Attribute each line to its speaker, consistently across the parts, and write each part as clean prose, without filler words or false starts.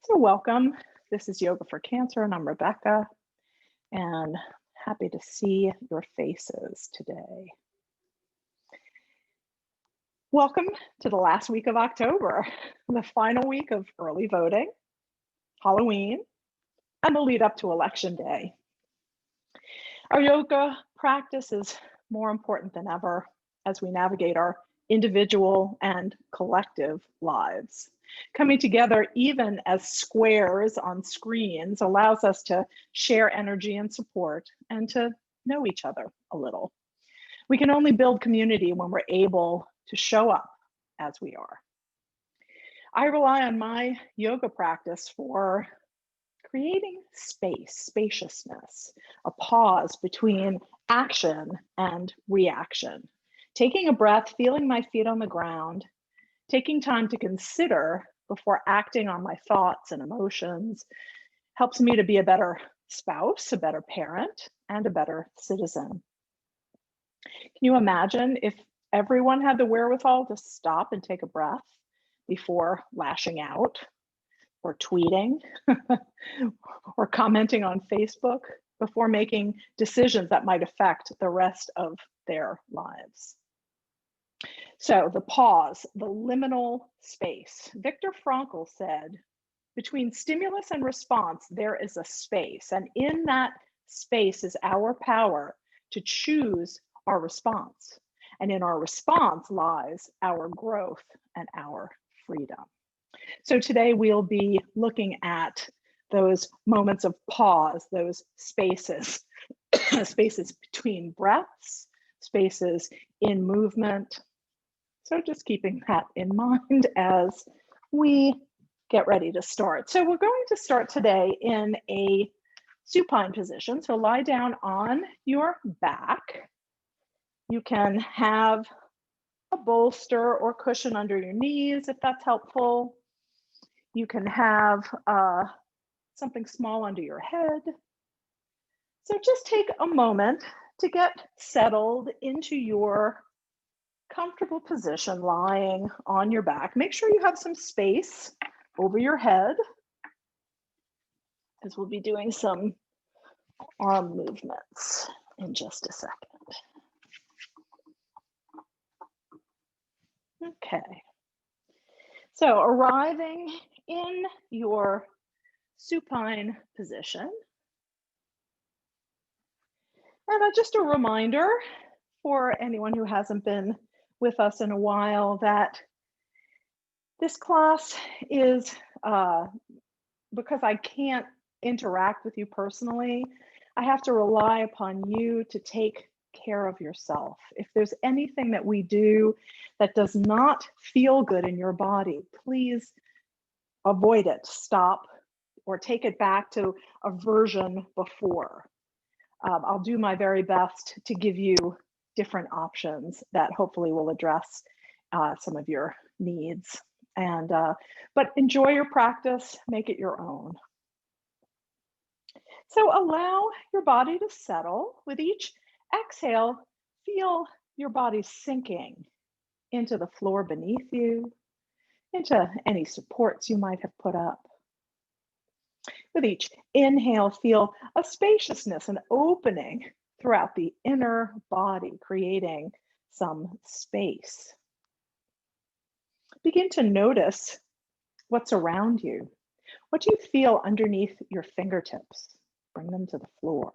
Speaker 1: So welcome. This is Yoga for Cancer, and I'm Rebecca, and happy to see your faces today. Welcome to the last week of October, the final week of early voting, Halloween, and the lead up to Election Day. Our yoga practice is more important than ever as we navigate our individual and collective lives. Coming together even as squares on screens allows us to share energy and support and to know each other a little. We can only build community when we're able to show up as we are. I rely on my yoga practice for creating space, spaciousness, a pause between action and reaction. Taking a breath, feeling my feet on the ground, taking time to consider before acting on my thoughts and emotions helps me to be a better spouse, a better parent, and a better citizen. Can you imagine if everyone had the wherewithal to stop and take a breath before lashing out or tweeting or commenting on Facebook, before making decisions that might affect the rest of their lives? So the pause, the liminal space. Viktor Frankl said, between stimulus and response, there is a space. And in that space is our power to choose our response. And in our response lies our growth and our freedom. So today we'll be looking at those moments of pause, those spaces, spaces between breaths, spaces in movement. So just keeping that in mind as we get ready to start. So we're going to start today in a supine position. So lie down on your back. You can have a bolster or cushion under your knees if that's helpful. You can have something small under your head. So just take a moment to get settled into your comfortable position, lying on your back. Make sure you have some space over your head, because we'll be doing some arm movements in just a second. Okay. So arriving in your supine position. And just a reminder for anyone who hasn't been with us in a while that this class is, because I can't interact with you personally, I have to rely upon you to take care of yourself. If there's anything that we do that does not feel good in your body, please avoid it, stop, or take it back to a version before. I'll do my very best to give you different options that hopefully will address some of your needs. And but enjoy your practice, make it your own. So allow your body to settle. With each exhale, feel your body sinking into the floor beneath you, into any supports you might have put up. With each inhale, feel a spaciousness, an opening throughout the inner body, creating some space. Begin to notice what's around you. What do you feel underneath your fingertips? Bring them to the floor.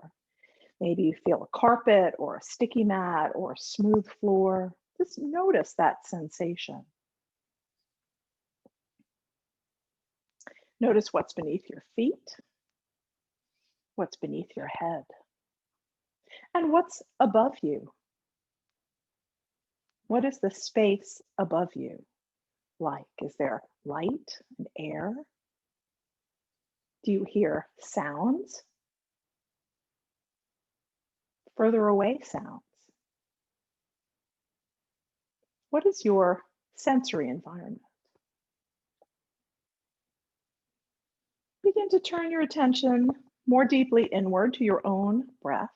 Speaker 1: Maybe you feel a carpet or a sticky mat or a smooth floor. Just notice that sensation. Notice what's beneath your feet, what's beneath your head, and what's above you. What is the space above you like? Is there light and air? Do you hear sounds? Further away sounds? What is your sensory environment? Begin to turn your attention more deeply inward to your own breath,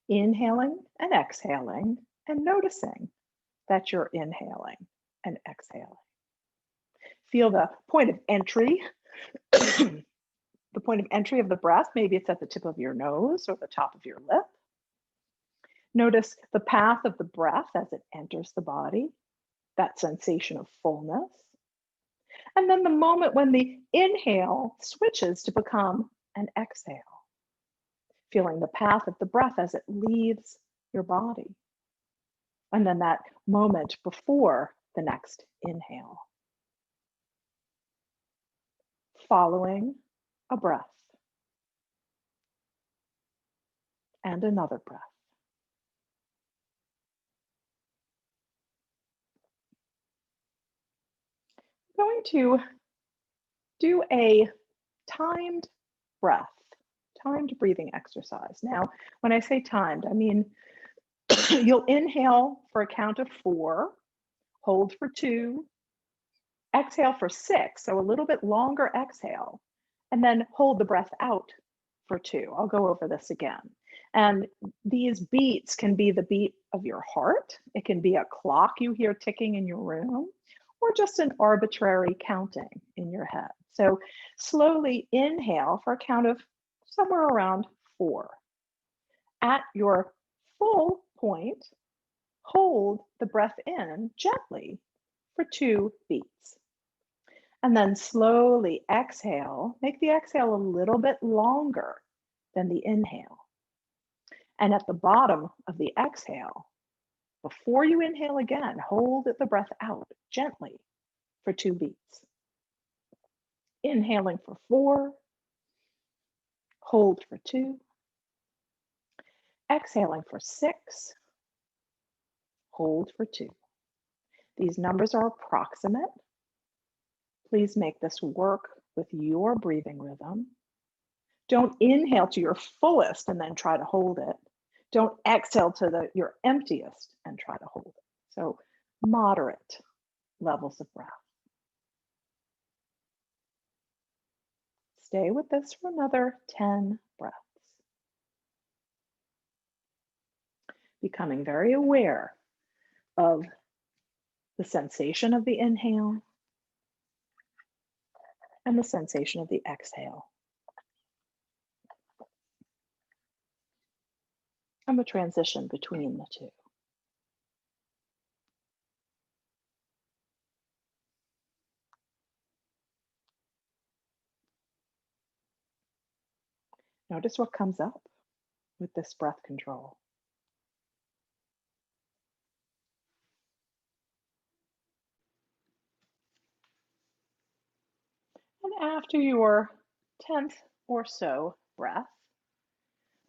Speaker 1: inhaling and exhaling, and noticing that you're inhaling and exhaling. Feel the point of entry The point of entry of the breath, maybe it's at the tip of your nose or the top of your lip. Notice the path of the breath as it enters the body, that sensation of fullness. And then the moment when the inhale switches to become an exhale, feeling the path of the breath as it leaves your body. And then that moment before the next inhale. Following a breath and another breath. I'm going to do a timed breath, timed breathing exercise. Now, when I say timed, I mean you'll inhale for a count of 4, hold for 2, exhale for 6, so a little bit longer exhale, and then hold the breath out for 2. I'll go over this again. And these beats can be the beat of your heart. It can be a clock you hear ticking in your room, or just an arbitrary counting in your head. So slowly inhale for a count of somewhere around 4. At your full point, hold the breath in gently for 2 beats. And then slowly exhale, make the exhale a little bit longer than the inhale. And at the bottom of the exhale, before you inhale again, hold the breath out gently for 2 beats. Inhaling for 4, hold for 2, exhaling for 6, hold for 2. These numbers are approximate. Please make this work with your breathing rhythm. Don't inhale to your fullest and then try to hold it. Don't exhale to your emptiest and try to hold it. So moderate levels of breath. Stay with this for another 10 breaths. Becoming very aware of the sensation of the inhale and the sensation of the exhale. And the transition between the two. Notice what comes up with this breath control. And after your 10th or so breath,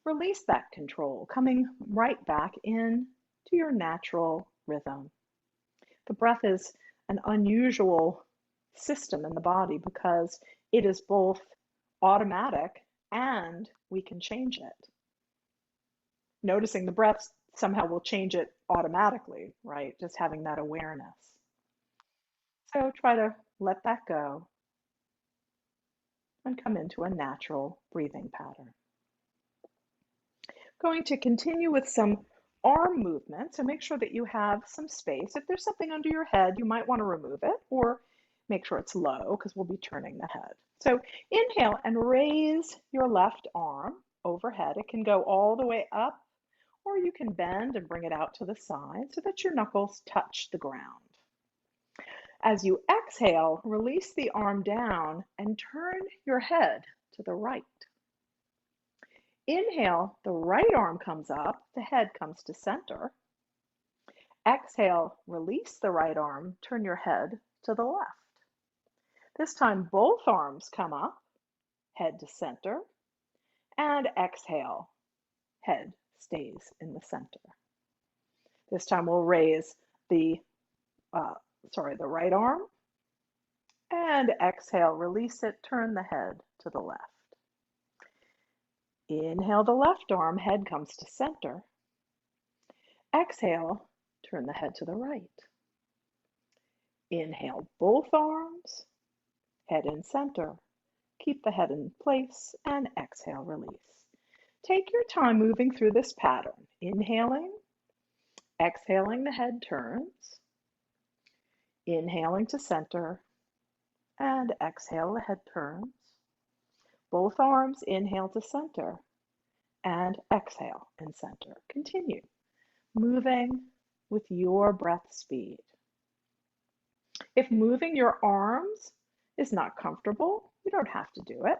Speaker 1: release that control, coming right back in to your natural rhythm. The breath is an unusual system in the body because it is both automatic and we can change it. Noticing the breath somehow will change it automatically, right? Just having that awareness. So try to let that go and come into a natural breathing pattern. Going to continue with some arm movement, so make sure that you have some space. If there's something under your head, you might want to remove it or make sure it's low because we'll be turning the head. So inhale and raise your left arm overhead. It can go all the way up, or you can bend and bring it out to the side so that your knuckles touch the ground. As you exhale, release the arm down and turn your head to the right. Inhale, the right arm comes up, the head comes to center. Exhale, release the right arm, turn your head to the left. This time, both arms come up, head to center, and exhale, head stays in the center. This time we'll raise the right arm, and exhale, release it, turn the head to the left. Inhale the left arm, head comes to center. Exhale, turn the head to the right. Inhale both arms, head in center. Keep the head in place and exhale, release. Take your time moving through this pattern. Inhaling, exhaling, the head turns. Inhaling to center, And exhale, the head turns. Both arms, inhale to center. And exhale and center. Continue moving with your breath speed. If moving your arms is not comfortable, you don't have to do it.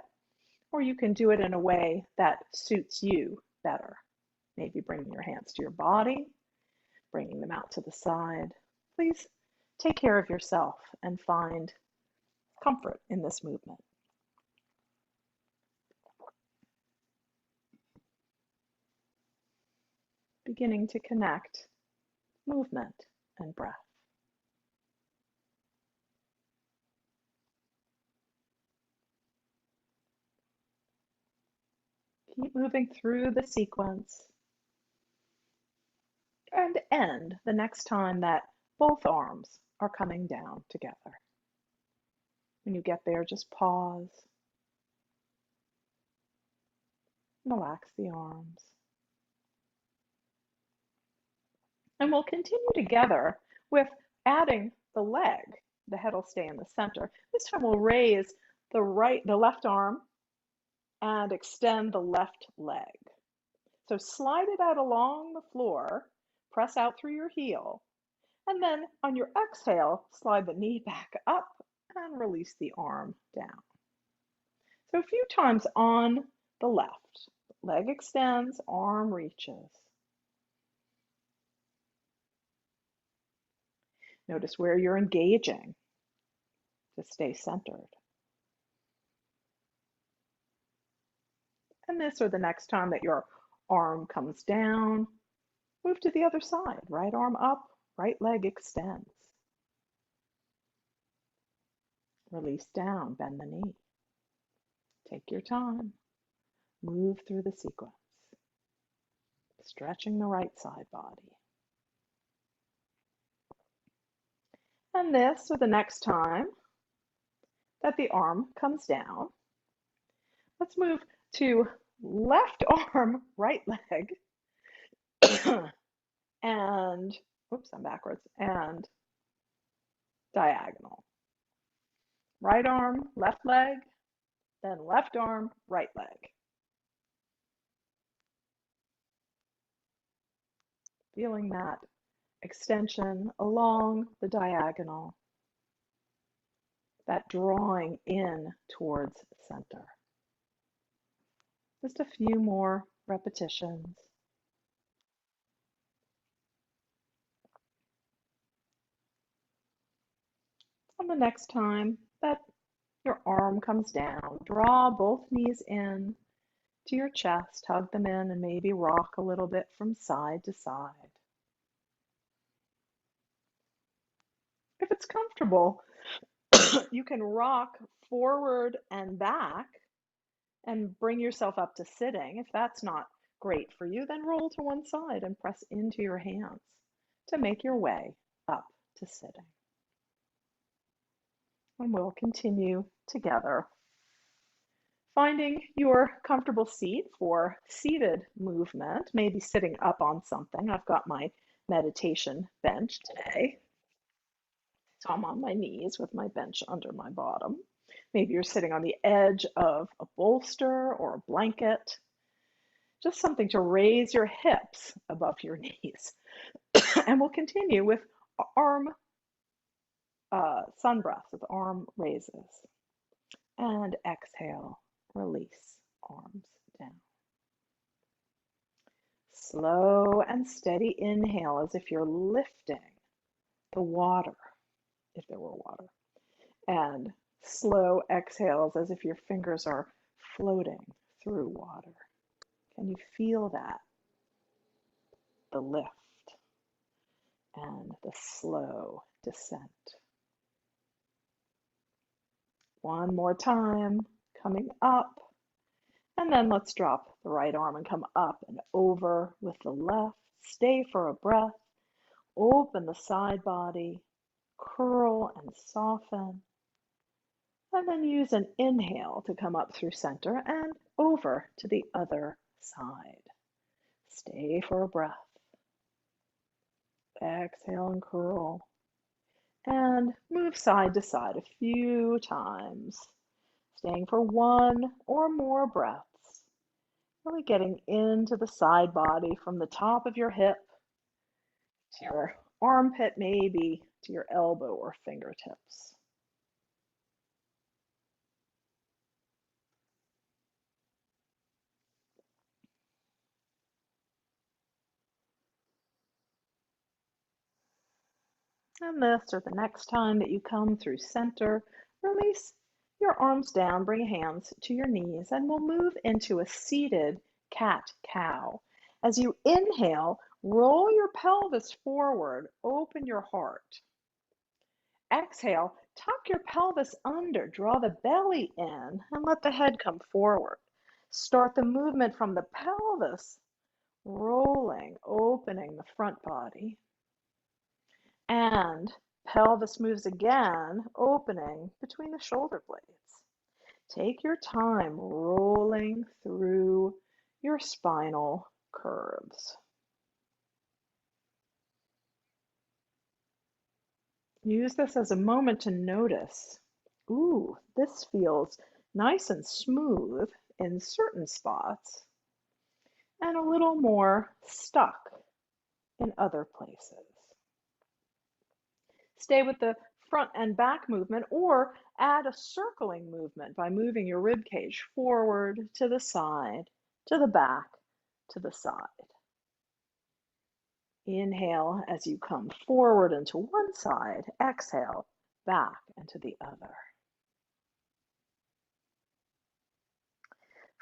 Speaker 1: Or you can do it in a way that suits you better. Maybe bringing your hands to your body, bringing them out to the side. Please take care of yourself and find comfort in this movement. Beginning to connect movement and breath. Keep moving through the sequence and end the next time that both arms are coming down together. When you get there, just pause. Relax the arms. And we'll continue together with adding the leg. The head will stay in the center. This time we'll raise the left arm and extend the left leg. So slide it out along the floor, press out through your heel, and then on your exhale, slide the knee back up and release the arm down. So a few times on the left. Leg extends, arm reaches. Notice where you're engaging to stay centered. And this or the next time that your arm comes down, move to the other side. Right arm up, right leg extends. Release down, bend the knee. Take your time. Move through the sequence. Stretching the right side body. And this or the next time that the arm comes down, let's move to left arm, right leg, and, oops, I'm backwards, and diagonal. Right arm, left leg, then left arm, right leg. Feeling that extension along the diagonal, that drawing in towards center. Just a few more repetitions. And the next time that your arm comes down, draw both knees in to your chest, hug them in, and maybe rock a little bit from side to side. If it's comfortable, you can rock forward and back and bring yourself up to sitting. If that's not great for you, then roll to one side and press into your hands to make your way up to sitting. And we'll continue together. Finding your comfortable seat for seated movement, maybe sitting up on something. I've got my meditation bench today. So I'm on my knees with my bench under my bottom. Maybe you're sitting on the edge of a bolster or a blanket. Just something to raise your hips above your knees. And we'll continue with arm sun breath with arm raises. And exhale, release, arms down. Slow and steady inhale as if you're lifting the water, if there were water. And slow exhales as if your fingers are floating through water. Can you feel that? The lift and the slow descent. One more time, coming up. And then let's drop the right arm and come up and over with the left. Stay for a breath. Open the side body. Curl and soften. And then use an inhale to come up through center and over to the other side. Stay for a breath. Exhale and curl. And move side to side a few times, staying for one or more breaths. Really getting into the side body from the top of your hip to your armpit, maybe to your elbow or fingertips. And this, or the next time that you come through center, release your arms down, bring hands to your knees, and we'll move into a seated cat-cow. As you inhale, roll your pelvis forward, open your heart. Exhale, tuck your pelvis under, draw the belly in, and let the head come forward. Start the movement from the pelvis, rolling, opening the front body. And pelvis moves again, opening between the shoulder blades. Take your time rolling through your spinal curves. Use this as a moment to notice, ooh, this feels nice and smooth in certain spots and a little more stuck in other places. Stay with the front and back movement or add a circling movement by moving your rib cage forward, to the side, to the back, to the side. Inhale as you come forward and to one side. Exhale back and to the other.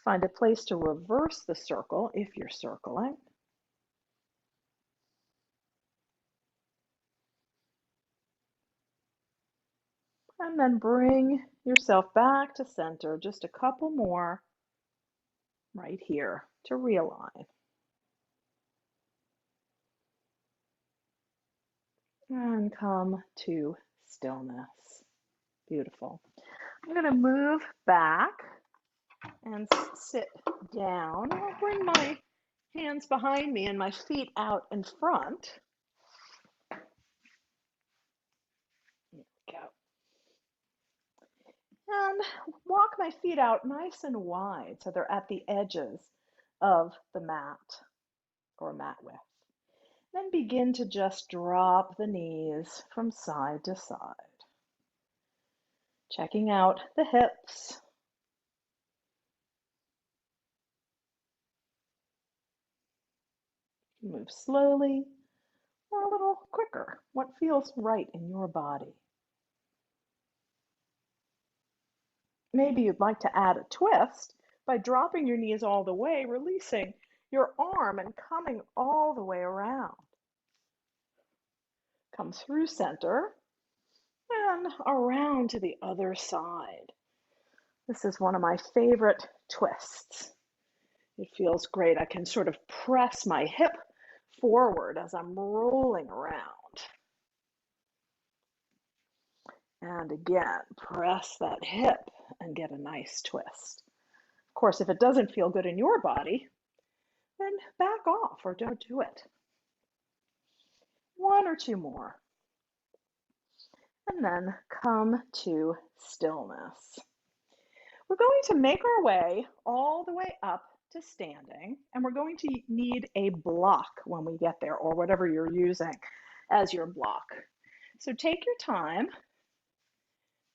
Speaker 1: Find a place to reverse the circle if you're circling. And then bring yourself back to center, just a couple more right here to realign. And come to stillness. Beautiful. I'm going to move back and sit down. I'll bring my hands behind me and my feet out in front. There we go. And walk my feet out nice and wide so they're at the edges of the mat or mat width. Then begin to just drop the knees from side to side. Checking out the hips. Move slowly or a little quicker. What feels right in your body? Maybe you'd like to add a twist by dropping your knees all the way, releasing your arm and coming all the way around. Come through center and around to the other side. This is one of my favorite twists. It feels great. I can sort of press my hip forward as I'm rolling around. And again, press that hip and get a nice twist. Of course, if it doesn't feel good in your body, then back off or don't do it. One or two more. And then come to stillness. We're going to make our way all the way up to standing, and we're going to need a block when we get there, or whatever you're using as your block. So take your time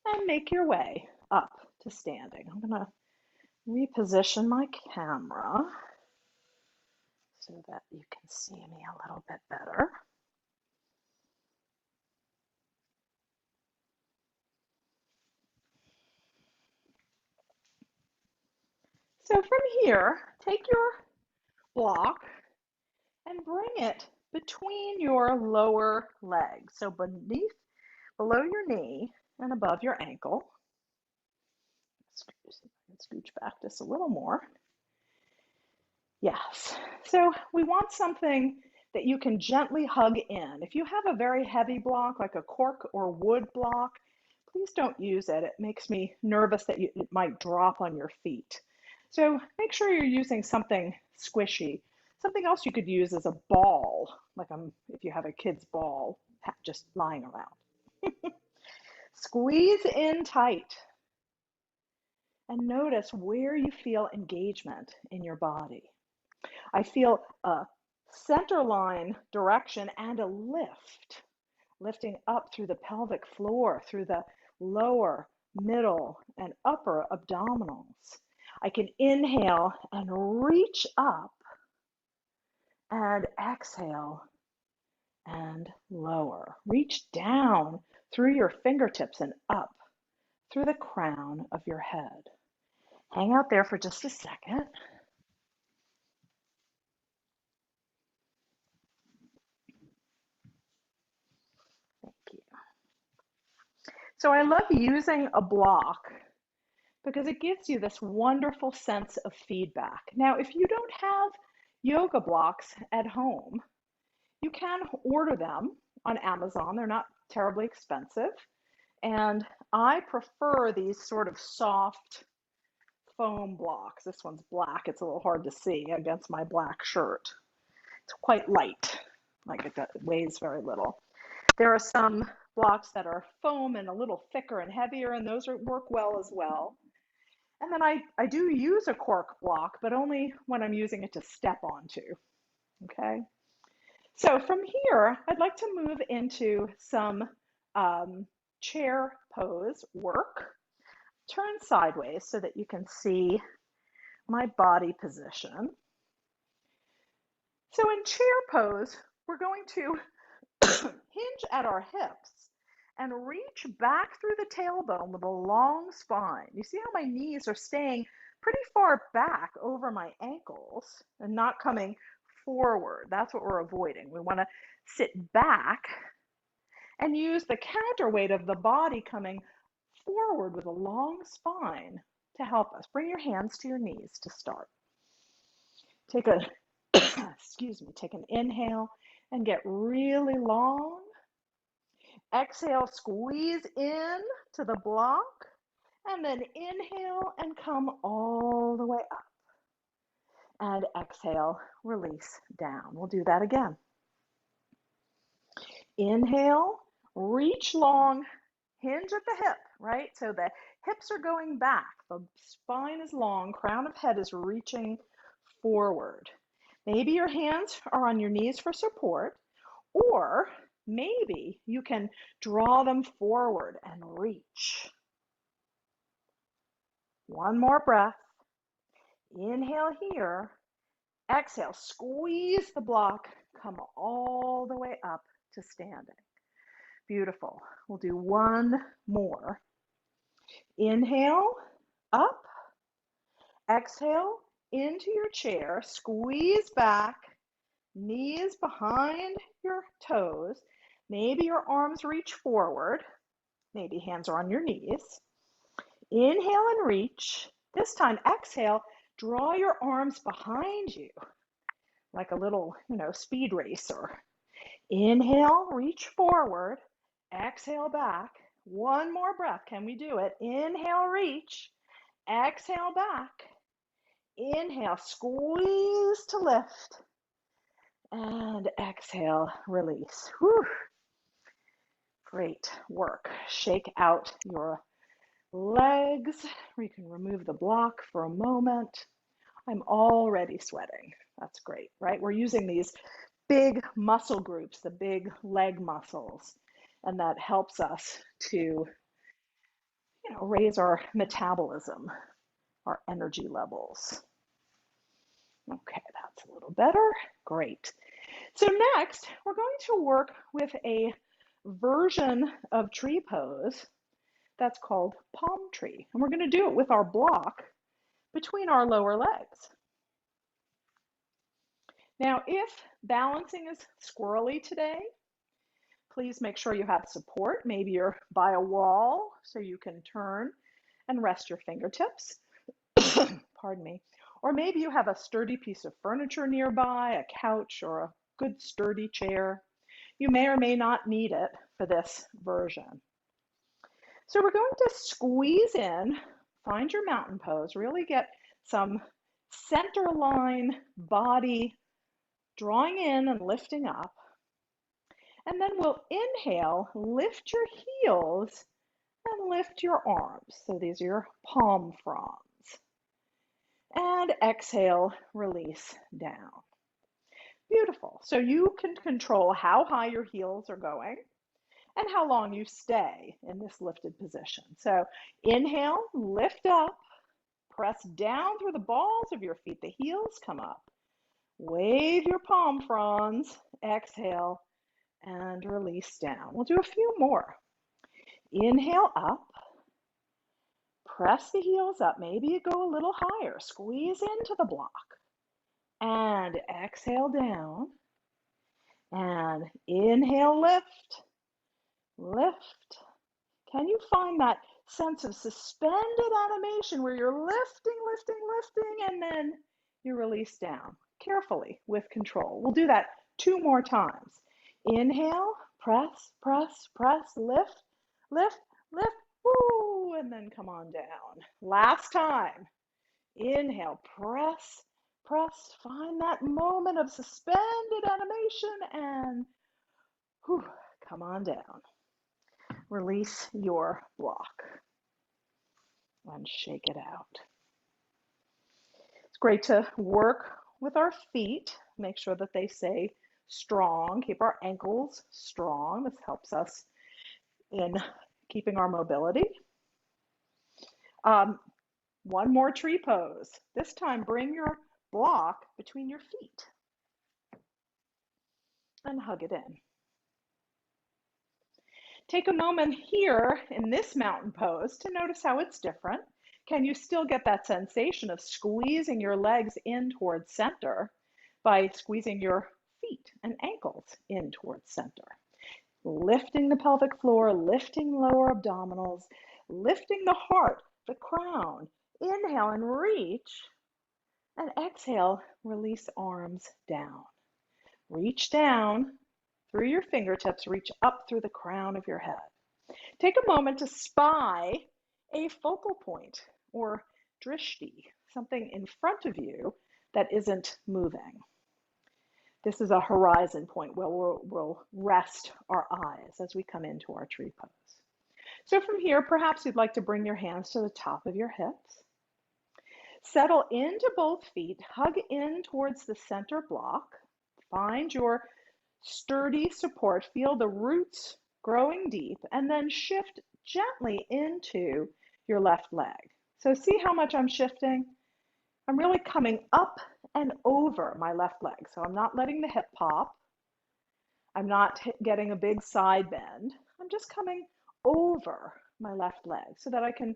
Speaker 1: and make your way up to standing. I'm going to reposition my camera so that you can see me a little bit better. So from here, take your block and bring it between your lower legs. So below your knee and above your ankle. Scooch back just a little more. Yes. So we want something that you can gently hug in. If you have a very heavy block, like a cork or wood block, please don't use it. It makes me nervous that it might drop on your feet. So make sure you're using something squishy. Something else you could use is a ball, like if you have a kid's ball just lying around. Squeeze in tight and notice where you feel engagement in your body. I feel a center line direction and a lift, lifting up through the pelvic floor, through the lower, middle, and upper abdominals. I can inhale and reach up and exhale and lower. Reach down through your fingertips and up through the crown of your head. Hang out there for just a second. Thank you. So I love using a block because it gives you this wonderful sense of feedback. Now, if you don't have yoga blocks at home, you can order them on Amazon. They're not terribly expensive. And I prefer these sort of soft foam blocks. This one's black. It's a little hard to see against my black shirt. It's quite light, like it weighs very little. There are some blocks that are foam and a little thicker and heavier, and those work well as well. And then I do use a cork block, but only when I'm using it to step onto, okay? So from here, I'd like to move into some chair pose work. Turn sideways so that you can see my body position. So in chair pose, we're going to hinge at our hips and reach back through the tailbone with a long spine. You see how my knees are staying pretty far back over my ankles and not coming forward. That's what we're avoiding. We want to sit back and use the counterweight of the body coming forward with a long spine to help us. Bring your hands to your knees to start. Take a, take an inhale and get really long. Exhale, squeeze in to the block, and then inhale and come all the way up. And exhale, release down. We'll do that again. Inhale, reach long, hinge at the hip, right? So the hips are going back, the spine is long, crown of head is reaching forward. Maybe your hands are on your knees for support, or maybe you can draw them forward and reach. One more breath. Inhale here. Exhale, squeeze the block, come all the way up to standing. Beautiful. We'll do one more. Inhale, up. Exhale, into your chair. Squeeze back, knees behind your toes. Maybe your arms reach forward. Maybe hands are on your knees. Inhale and reach. This time, exhale, draw your arms behind you like a little, speed racer. Inhale, reach forward. Exhale back. One more breath. Can we do it? Inhale, reach. Exhale back. Inhale, squeeze to lift. And exhale, release. Whew. Great work. Shake out your legs. You can remove the block for a moment. I'm already sweating. That's great, right? We're using these big muscle groups, the big leg muscles, and that helps us to, raise our metabolism, our energy levels. Okay, that's a little better. Great. So next, we're going to work with a version of tree pose that's called palm tree. And we're going to do it with our block between our lower legs. Now, if balancing is squirrely today, please make sure you have support. Maybe you're by a wall so you can turn and rest your fingertips. Pardon me. Or maybe you have a sturdy piece of furniture nearby, a couch or a good sturdy chair. You may or may not need it for this version. So we're going to squeeze in, find your mountain pose, really get some center line body drawing in and lifting up. And then we'll inhale, lift your heels, and lift your arms. So these are your palm fronds. And exhale, release down. Beautiful. So you can control how high your heels are going and how long you stay in this lifted position. So inhale, lift up, press down through the balls of your feet. The heels come up. Wave your palm fronds. Exhale and release down. We'll do a few more. Inhale up. Press the heels up. Maybe you go a little higher. Squeeze into the block. And exhale down. And inhale, lift. Lift. Can you find that sense of suspended animation where you're lifting, lifting, lifting, and then you release down carefully with control? We'll do that 2 more times. Inhale, press, press, press, lift, lift, lift, woo, and then come on down. Last time. Inhale, press, press, find that moment of suspended animation and whew, come on down. Release your block and shake it out. It's great to work with our feet. Make sure that they stay strong. Keep our ankles strong. This helps us in keeping our mobility. One more tree pose. This time, bring your block between your feet and hug it in. Take a moment here in this mountain pose to notice how it's different. Can you still get that sensation of squeezing your legs in towards center by squeezing your feet and ankles in towards center? Lifting the pelvic floor, lifting lower abdominals, lifting the heart, the crown. Inhale and reach, and exhale, release arms down. Reach down through your fingertips, reach up through the crown of your head. Take a moment to spy a focal point or drishti, something in front of you that isn't moving. This is a horizon point where we'll rest our eyes as we come into our tree pose. So from here, perhaps you'd like to bring your hands to the top of your hips. Settle into both feet, hug in towards the center block. Find your sturdy support. Feel the roots growing deep, and then shift gently into your left leg. So see how much I'm shifting? I'm really coming up and over my left leg. So I'm not letting the hip pop. I'm not getting a big side bend. I'm just coming over my left leg so that I can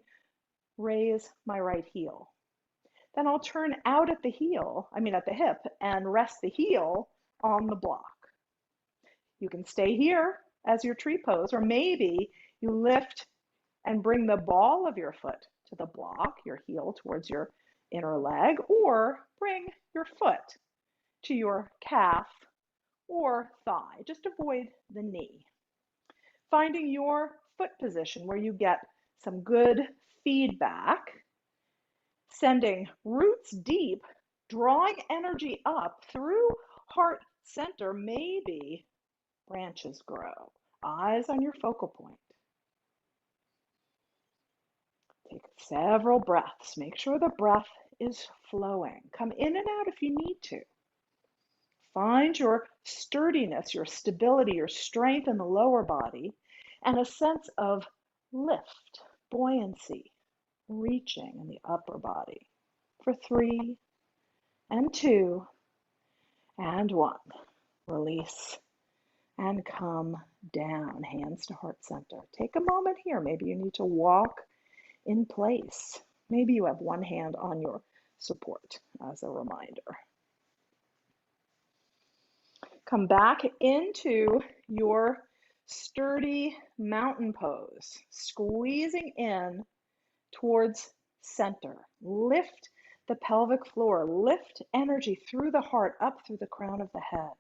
Speaker 1: raise my right heel. Then I'll turn out at the hip, and rest the heel on the block. You can stay here as your tree pose, or maybe you lift and bring the ball of your foot to the block, your heel towards your inner leg, or bring your foot to your calf or thigh. Just avoid the knee. Finding your foot position where you get some good feedback, sending roots deep, drawing energy up through heart center. Maybe branches grow. Eyes on your focal point. Take several breaths. Make sure the breath is flowing. Come in and out if you need to. Find your sturdiness, your stability, your strength in the lower body, and a sense of lift, buoyancy, reaching in the upper body. For 3 and 2 and 1. Release and come down, hands to heart center. Take a moment here. Maybe you need to walk in place. Maybe you have one hand on your support as a reminder. Come back into your sturdy mountain pose, squeezing in towards center. Lift the pelvic floor, lift energy through the heart, up through the crown of the head.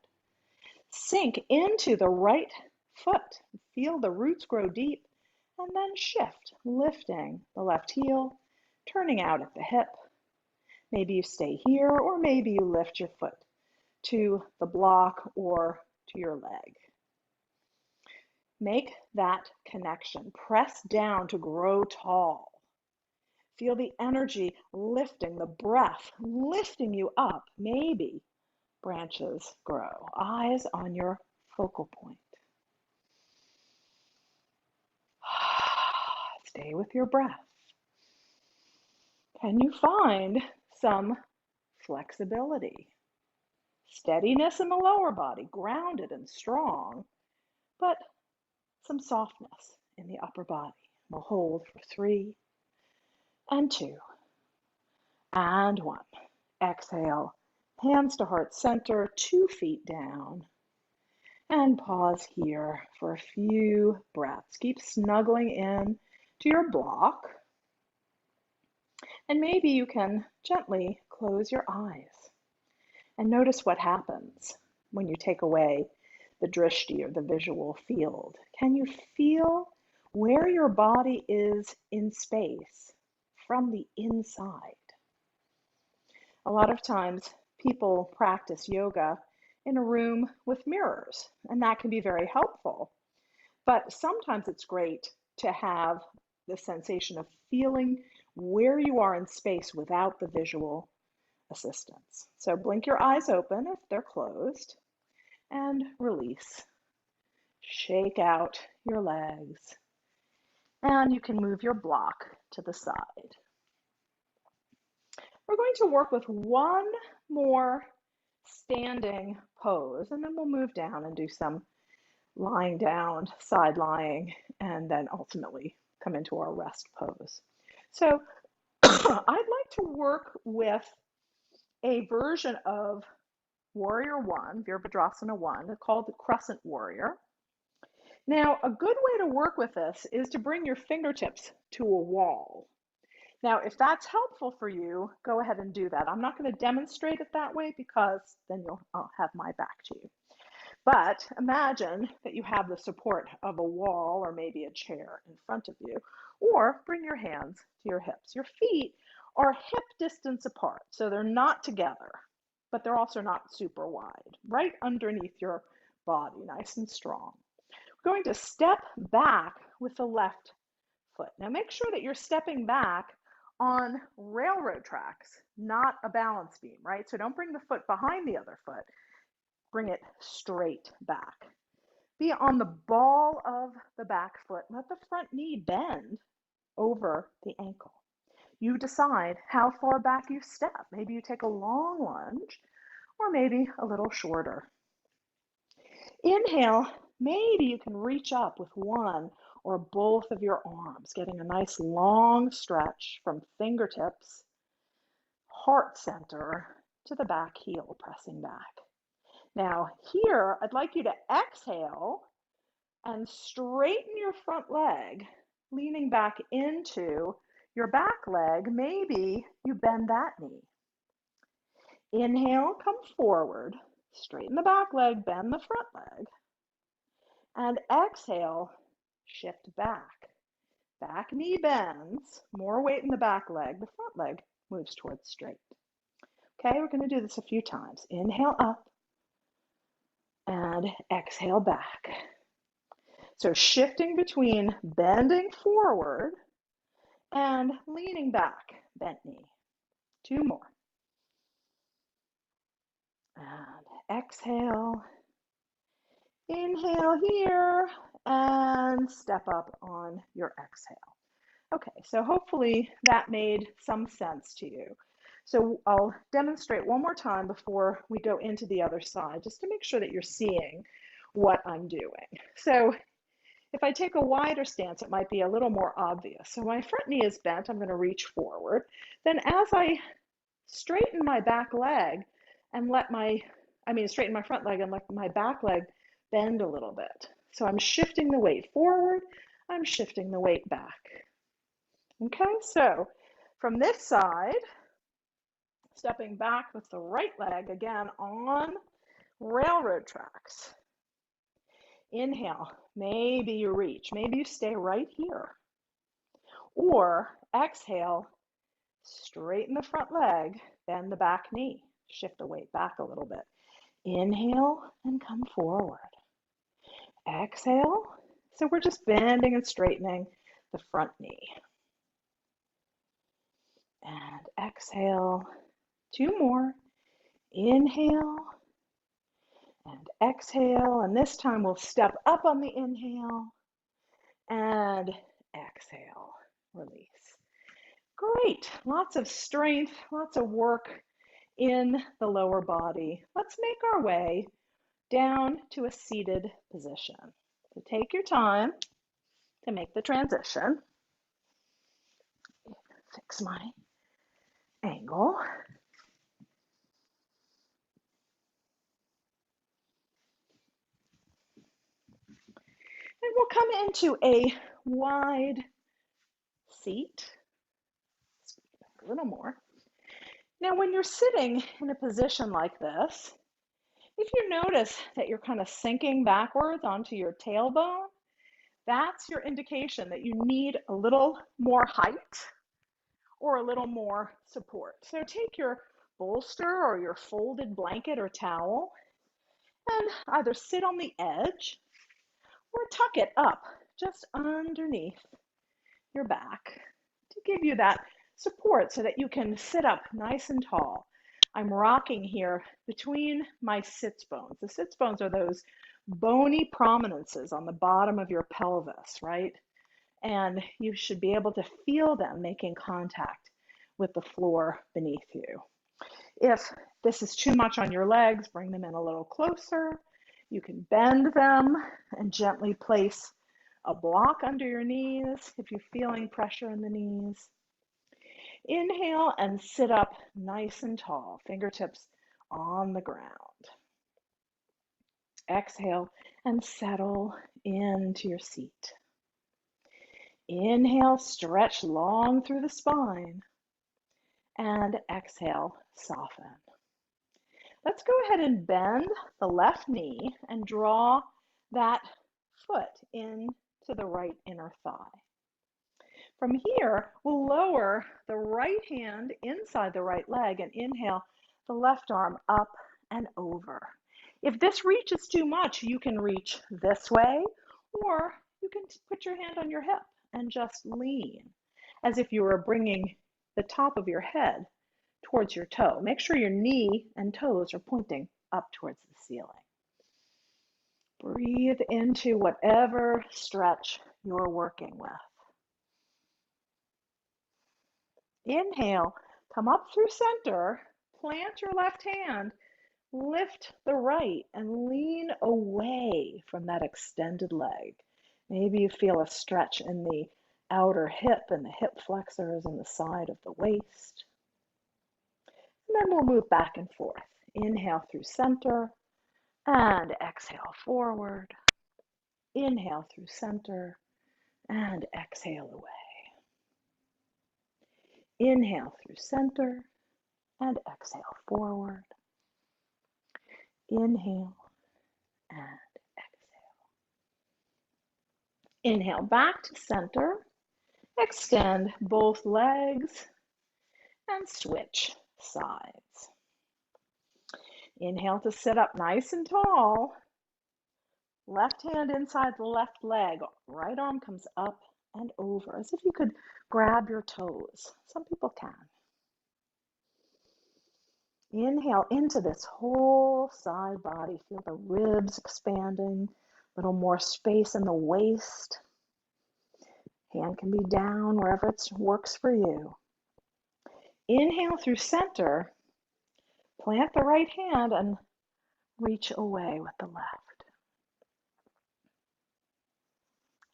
Speaker 1: Sink into the right foot. Feel the roots grow deep, and then shift, lifting the left heel, turning out at the hip. Maybe you stay here, or maybe you lift your foot to the block or to your leg. Make that connection. Press down to grow tall. Feel the energy lifting, the breath lifting you up. Maybe branches grow. Eyes on your focal point. Stay with your breath. Can you find some flexibility? Steadiness in the lower body, grounded and strong, but some softness in the upper body. We'll hold for 3 and 2 and 1. Exhale, hands to heart center, 2 feet down. And pause here for a few breaths. Keep snuggling in to your block. And maybe you can gently close your eyes and notice what happens when you take away the drishti or the visual field. Can you feel where your body is in space from the inside? A lot of times people practice yoga in a room with mirrors, and that can be very helpful. But sometimes it's great to have the sensation of feeling where you are in space without the visual assistance. So blink your eyes open if they're closed and release. Shake out your legs, and you can move your block to the side. We're going to work with one more standing pose, and then we'll move down and do some lying down, side lying, and then ultimately come into our rest pose. So I'd like to work with a version of Warrior One, Virabhadrasana 1, called the Crescent Warrior. Now, a good way to work with this is to bring your fingertips to a wall. Now, if that's helpful for you, go ahead and do that. I'm not going to demonstrate it that way because then I'll have my back to you. But imagine that you have the support of a wall or maybe a chair in front of you, or bring your hands to your hips. Your feet are hip distance apart, so they're not together, but they're also not super wide, right underneath your body, nice and strong. We're going to step back with the left foot. Now make sure that you're stepping back on railroad tracks, not a balance beam, right? So don't bring the foot behind the other foot. Bring it straight back. Be on the ball of the back foot. Let the front knee bend over the ankle. You decide how far back you step. Maybe you take a long lunge or maybe a little shorter. Inhale, maybe you can reach up with one or both of your arms, getting a nice long stretch from fingertips, heart center to the back heel, pressing back. Now here, I'd like you to exhale and straighten your front leg, leaning back into your back leg. Maybe you bend that knee. Inhale, come forward, straighten the back leg, bend the front leg. And exhale, shift back. Back knee bends, more weight in the back leg. The front leg moves towards straight. Okay, we're going to do this a few times. Inhale up and exhale back. So shifting between bending forward and leaning back, bent knee. 2 more. And exhale. Inhale here and step up on your exhale. Okay, so hopefully that made some sense to you. So I'll demonstrate one more time before we go into the other side, just to make sure that you're seeing what I'm doing. So if I take a wider stance, it might be a little more obvious. So my front knee is bent, I'm going to reach forward. Then as I straighten my back leg and straighten my front leg and let my back leg bend a little bit. So I'm shifting the weight forward, I'm shifting the weight back. Okay, so from this side, stepping back with the right leg, again on railroad tracks. Inhale, maybe you reach, maybe you stay right here. Or exhale, straighten the front leg, bend the back knee, shift the weight back a little bit. Inhale and come forward. Exhale, So we're just bending and straightening the front knee. And exhale, 2 more. Inhale and exhale. And this time we'll step up on the inhale and exhale, release. Great, lots of strength, lots of work in the lower body. Let's make our way down to a seated position. So take your time to make the transition. Fix my angle. And we'll come into a wide seat. A little more. Now, when you're sitting in a position like this, if you notice that you're kind of sinking backwards onto your tailbone, that's your indication that you need a little more height or a little more support. So take your bolster or your folded blanket or towel and either sit on the edge or tuck it up just underneath your back to give you that support so that you can sit up nice and tall. I'm rocking here between my sits bones. The sits bones are those bony prominences on the bottom of your pelvis, right? And you should be able to feel them making contact with the floor beneath you. If this is too much on your legs, bring them in a little closer. You can bend them and gently place a block under your knees if you're feeling pressure in the knees. Inhale and sit up nice and tall, fingertips on the ground. Exhale and settle into your seat. Inhale, stretch long through the spine, and exhale, soften. Let's go ahead and bend the left knee and draw that foot into the right inner thigh. From here, we'll lower the right hand inside the right leg and inhale the left arm up and over. If this reaches too much, you can reach this way, or you can put your hand on your hip and just lean as if you were bringing the top of your head towards your toe. Make sure your knee and toes are pointing up towards the ceiling. Breathe into whatever stretch you're working with. Inhale, come up through center, plant your left hand, lift the right, and lean away from that extended leg. Maybe you feel a stretch in the outer hip and the hip flexors and the side of the waist. And then we'll move back and forth. Inhale through center and exhale forward. Inhale through center and exhale away. Inhale through center and exhale forward. Inhale and exhale. Inhale back to center. Extend both legs and switch sides. Inhale to sit up nice and tall. Left hand inside the left leg. Right arm comes up and over as if you could grab your toes. Some people can. Inhale into this whole side body. Feel the ribs expanding, a little more space in the waist. Hand can be down wherever it works for you. Inhale through center. Plant the right hand and reach away with the left.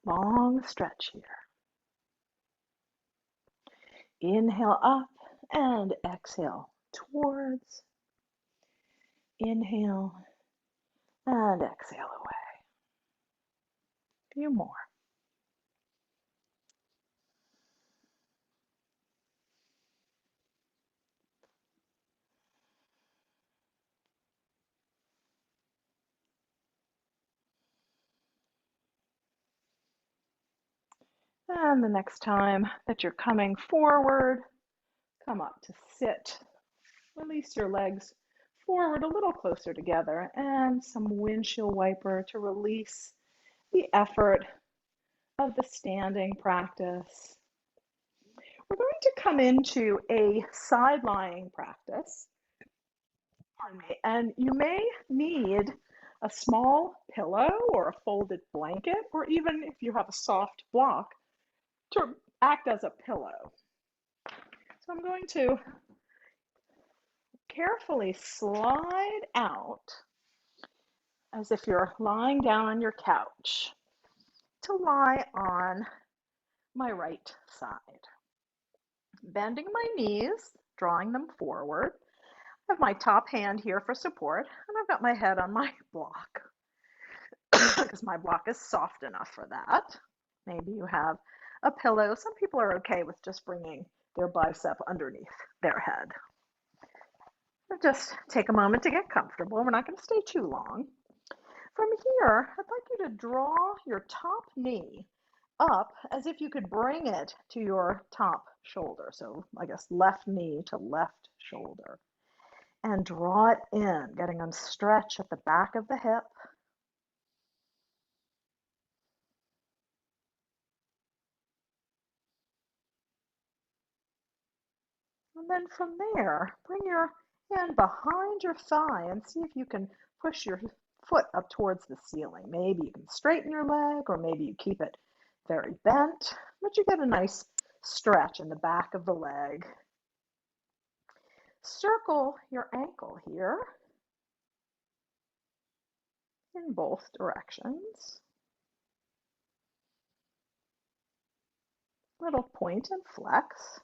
Speaker 1: Long stretch here. Inhale up and exhale towards. Inhale and exhale away. A few more. And the next time that you're coming forward, come up to sit. Release your legs forward a little closer together and some windshield wiper to release the effort of the standing practice. We're going to come into a side lying practice. Pardon me. And you may need a small pillow or a folded blanket, or even if you have a soft block, to act as a pillow. So I'm going to carefully slide out as if you're lying down on your couch to lie on my right side. Bending my knees, drawing them forward. I have my top hand here for support, and I've got my head on my block because my block is soft enough for that. Maybe you have a pillow. Some people are okay with just bringing their bicep underneath their head. Just take a moment to get comfortable. We're not going to stay too long. From here, I'd like you to draw your top knee up as if you could bring it to your top shoulder. So I guess left knee to left shoulder. And draw it in, getting a stretch at the back of the hip. And then from there, bring your hand behind your thigh and see if you can push your foot up towards the ceiling. Maybe you can straighten your leg, or maybe you keep it very bent, but you get a nice stretch in the back of the leg. Circle your ankle here in both directions. Little point and flex.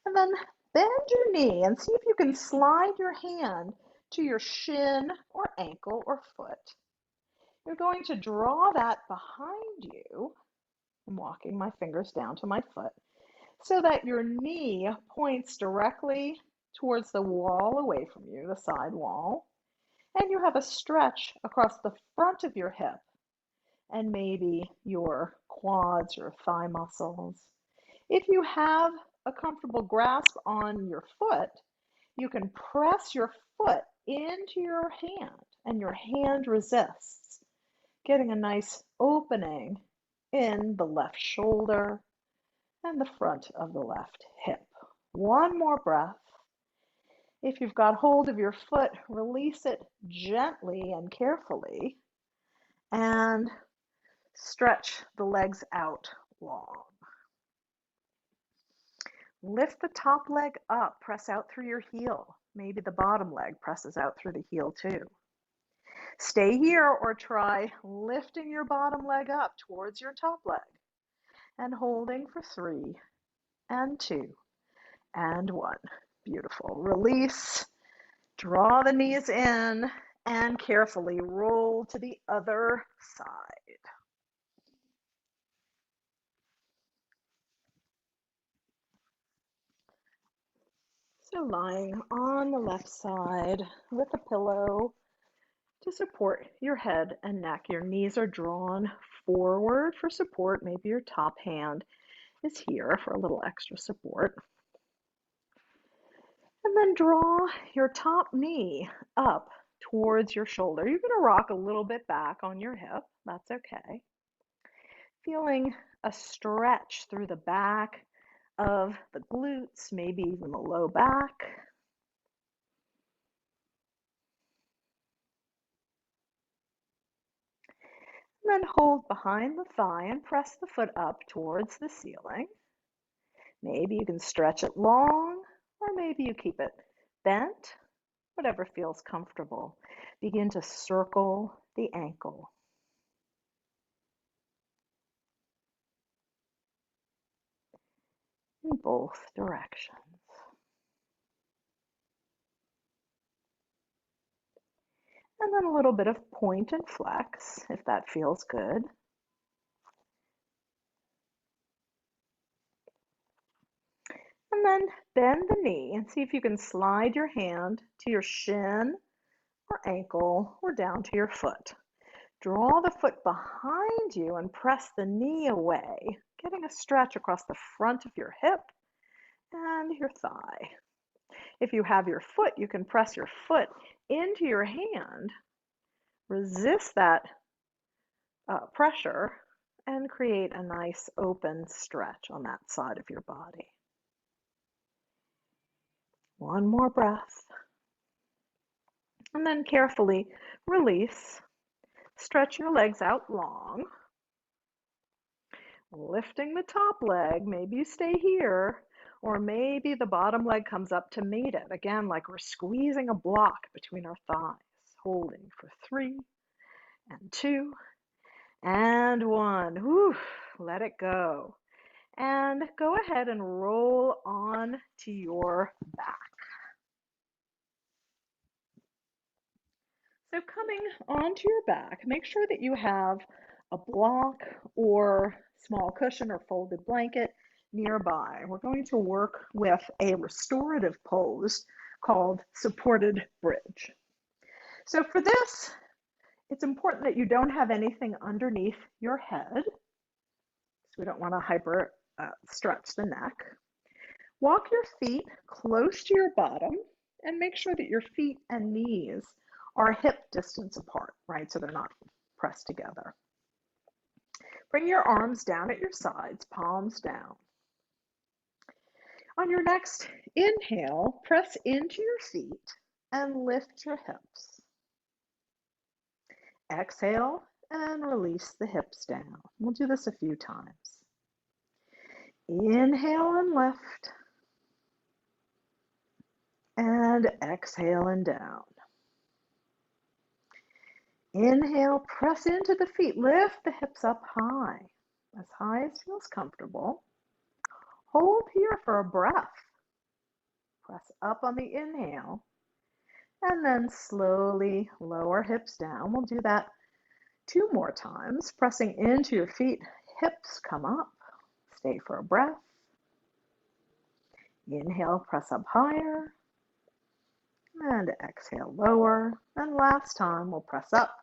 Speaker 1: And then bend your knee and see if you can slide your hand to your shin or ankle or foot. You're going to draw that behind you. I'm walking my fingers down to my foot so that your knee points directly towards the wall away from you, the side wall, and you have a stretch across the front of your hip and maybe your quads or thigh muscles. If you have a comfortable grasp on your foot, you can press your foot into your hand and your hand resists, getting a nice opening in the left shoulder and the front of the left hip. One more breath. If you've got hold of your foot, release it gently and carefully and stretch the legs out long. Lift the top leg up, press out through your heel. Maybe the bottom leg presses out through the heel too. Stay here or try lifting your bottom leg up towards your top leg and holding for 3 and 2 and 1. Beautiful. Release, draw the knees in, and carefully roll to the other side. So lying on the left side with a pillow to support your head and neck. Your knees are drawn forward for support. Maybe your top hand is here for a little extra support. And then draw your top knee up towards your shoulder. You're going to rock a little bit back on your hip. That's okay. Feeling a stretch through the back of the glutes, maybe even the low back. And then hold behind the thigh and press the foot up towards the ceiling. Maybe you can stretch it long, or maybe you keep it bent, whatever feels comfortable. Begin to circle the ankle. In both directions. And then a little bit of point and flex, if that feels good. And then bend the knee and see if you can slide your hand to your shin or ankle or down to your foot. Draw the foot behind you and press the knee away, getting a stretch across the front of your hip and your thigh. If you have your foot, you can press your foot into your hand resist that pressure and create a nice open stretch on that side of your body. One more breath. And then carefully release. Stretch your legs out long. Lifting the top leg, maybe you stay here, or maybe the bottom leg comes up to meet it. Again, like we're squeezing a block between our thighs. Holding for 3 and 2 and 1. Whew, let it go. And go ahead and roll on to your back. So coming onto your back, make sure that you have a block or small cushion or folded blanket nearby. We're going to work with a restorative pose called supported bridge. So for this, it's important that you don't have anything underneath your head. So we don't want to hyper stretch the neck. Walk your feet close to your bottom and make sure that your feet and knees are hip distance apart, right? So they're not pressed together. Bring your arms down at your sides, palms down. On your next inhale, press into your feet and lift your hips. Exhale and release the hips down. We'll do this a few times. Inhale and lift. And exhale and down. Inhale, press into the feet, lift the hips up high as feels comfortable. Hold here for a breath. Press up on the inhale, and then slowly lower hips down. We'll do that 2 more times, pressing into your feet, hips come up. Stay for a breath. Inhale, press up higher, and exhale, lower. And last time, we'll press up.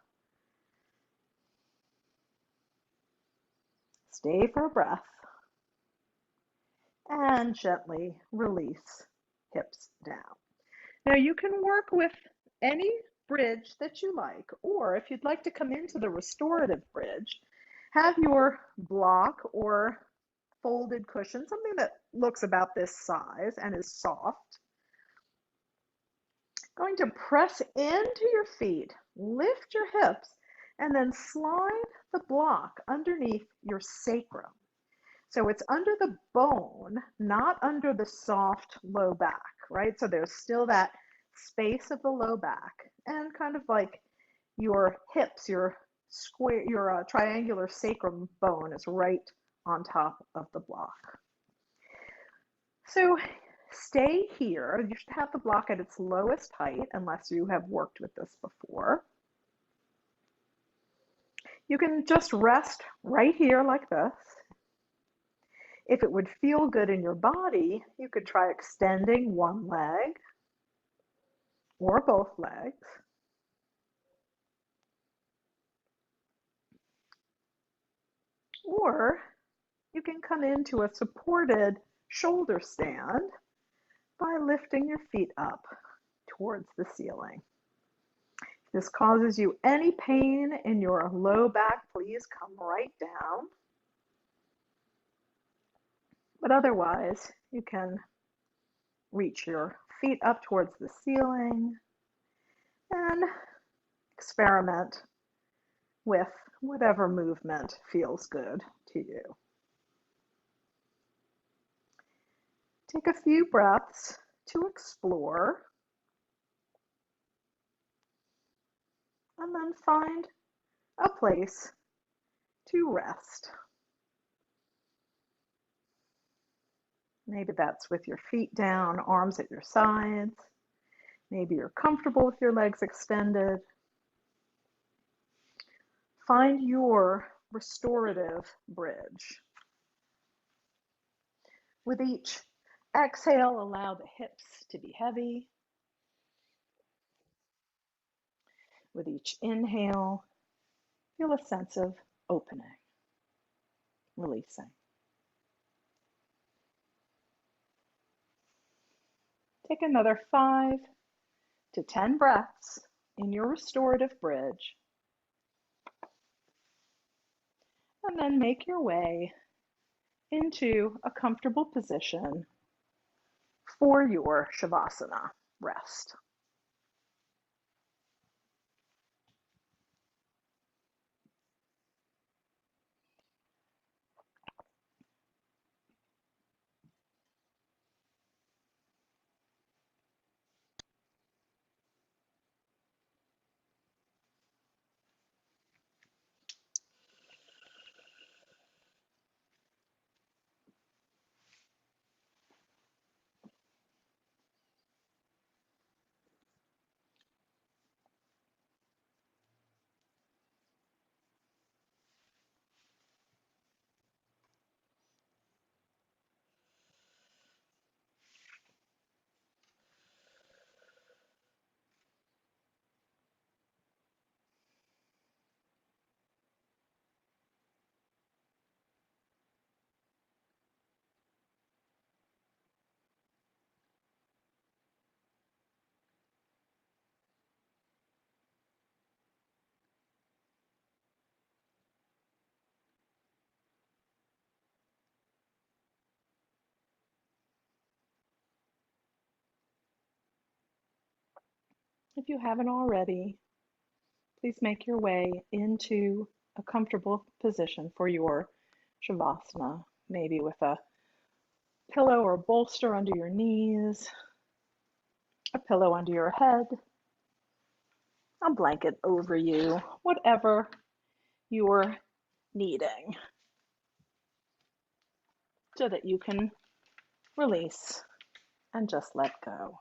Speaker 1: Stay for a breath. And gently release hips down. Now you can work with any bridge that you like, or if you'd like to come into the restorative bridge, have your block or folded cushion, something that looks about this size and is soft. Going to press into your feet, lift your hips, and then slide the block underneath your sacrum. So it's under the bone, not under the soft low back, right? So there's still that space of the low back, and kind of like your hips, your square, your triangular sacrum bone is right on top of the block. So stay here. You should have the block at its lowest height unless you have worked with this before. You can just rest right here like this. If it would feel good in your body, you could try extending one leg or both legs. Or you can come into a supported shoulder stand by lifting your feet up towards the ceiling. If this causes you any pain in your low back, please come right down. But otherwise, you can reach your feet up towards the ceiling and experiment with whatever movement feels good to you. Take a few breaths to explore, and then find a place to rest. Maybe that's with your feet down, arms at your sides. Maybe you're comfortable with your legs extended. Find your restorative bridge. With each exhale, allow the hips to be heavy. With each inhale, feel a sense of opening, releasing. Take another 5 to 10 breaths in your restorative bridge. And then make your way into a comfortable position for your Shavasana rest. If you haven't already, please make your way into a comfortable position for your Shavasana, maybe with a pillow or bolster under your knees, a pillow under your head, a blanket over you, whatever you're needing, so that you can release and just let go.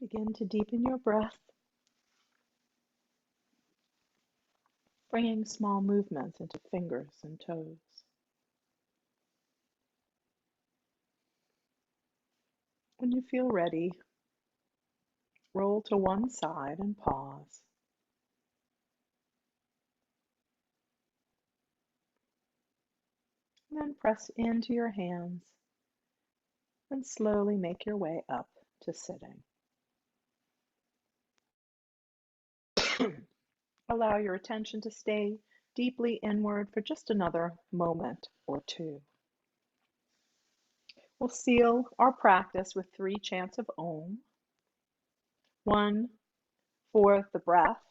Speaker 1: Begin to deepen your breath, bringing small movements into fingers and toes. When you feel ready, roll to one side and pause. And then press into your hands and slowly make your way up to sitting. Allow your attention to stay deeply inward for just another moment or two. We'll seal our practice with 3 chants of Om, 1 for the breath,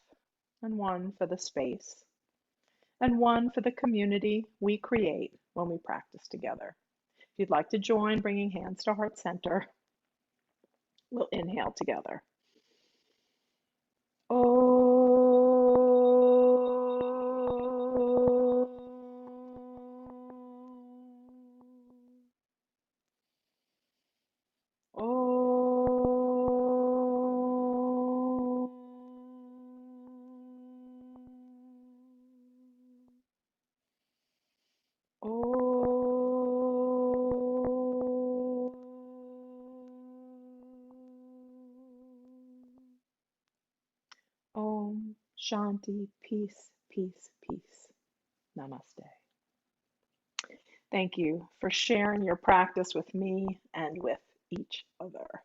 Speaker 1: and 1 for the space, and 1 for the community we create when we practice together. If you'd like to join, bringing hands to heart center, we'll inhale together. Om Shanti, peace, peace, peace. Namaste. Thank you for sharing your practice with me and with each other.